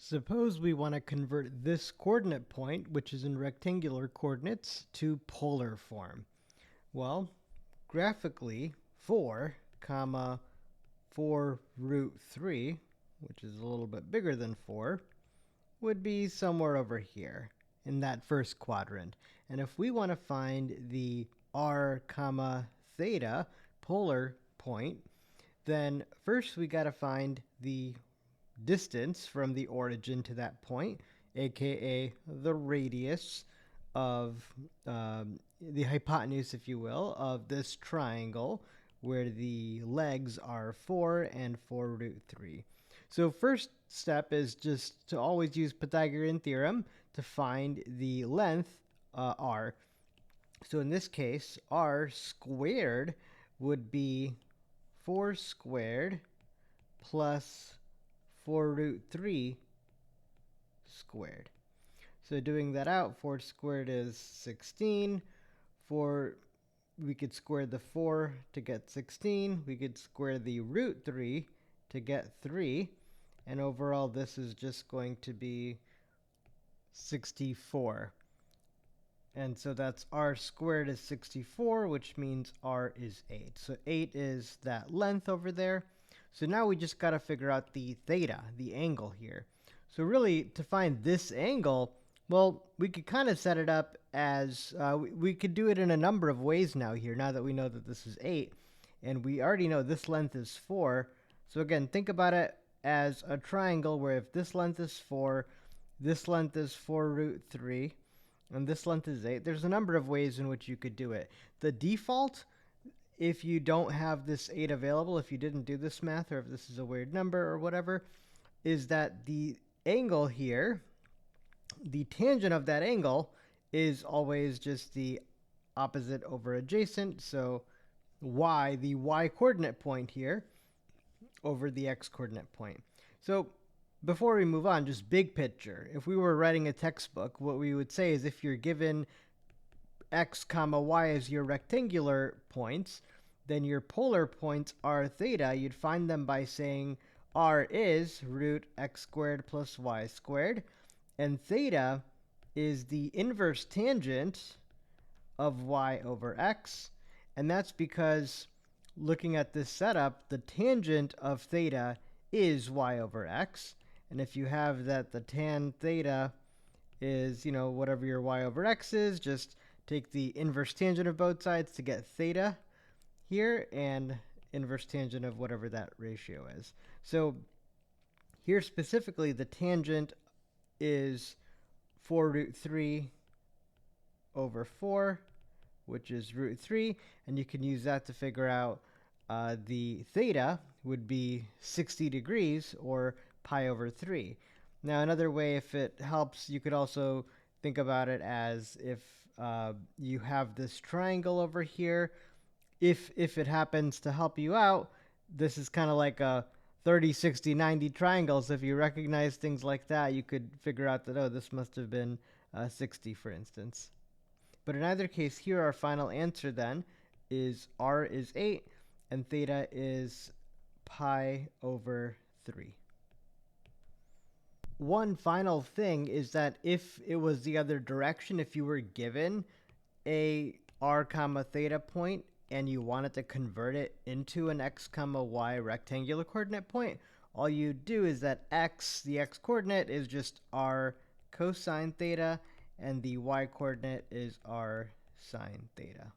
Suppose we want to convert this coordinate point, which is in rectangular coordinates, to polar form. Well, graphically, 4, comma 4 root 3, which is a little bit bigger than 4, would be somewhere over here in that first quadrant. And if we want to find the r comma theta polar point, then first we got to find the distance from the origin to that point, aka the radius of the hypotenuse, if you will, of this triangle where the legs are 4 and 4 root 3. So first step is just to always use Pythagorean theorem to find the length r. So in this case, r squared would be 4 squared plus 4 root 3 squared. So doing that out, 4 squared is 16. We could square the 4 to get 16. We could square the root 3 to get 3. And overall, this is just going to be 64. And so that's r squared is 64, which means r is 8. So 8 is that length over there. So now we just got to figure out the theta, the angle here. So really, to find this angle, well, we could kind of set it up as, we could do it in a number of ways now here, now that we know that this is 8. And we already know this length is 4. So again, think about it as a triangle where if this length is 4, this length is 4 root 3, and this length is 8. There's a number of ways in which you could do it. The default, if you don't have this 8 available, if you didn't do this math, or if this is a weird number or whatever, is that the angle here, the tangent of that angle, is always just the opposite over adjacent. So y, the y coordinate point here, over the x coordinate point. So before we move on, just big picture. If we were writing a textbook, what we would say is if you're given x comma y as your rectangular points, then your polar points are theta. You'd find them by saying r is root x squared plus y squared, and theta is the inverse tangent of y over x. And that's because, looking at this setup, the tangent of theta is y over x. And if you have that the tan theta is, whatever your y over x is, just take the inverse tangent of both sides to get theta here, and inverse tangent of whatever that ratio is. So here specifically, the tangent is 4 root 3 over 4, which is root 3. And you can use that to figure out the theta would be 60 degrees, or pi over 3. Now, another way, if it helps, you could also think about it as if you have this triangle over here. If it happens to help you out, this is kind of like a 30, 60, 90 triangles. If you recognize things like that, you could figure out that, oh, this must have been 60, for instance. But in either case, here our final answer then is r is 8, and theta is pi over 3. One final thing is that if it was the other direction, if you were given a r comma theta point and you wanted to convert it into an x comma y rectangular coordinate point, all you do is that x, the x coordinate, is just r cosine theta, and the y coordinate is r sine theta.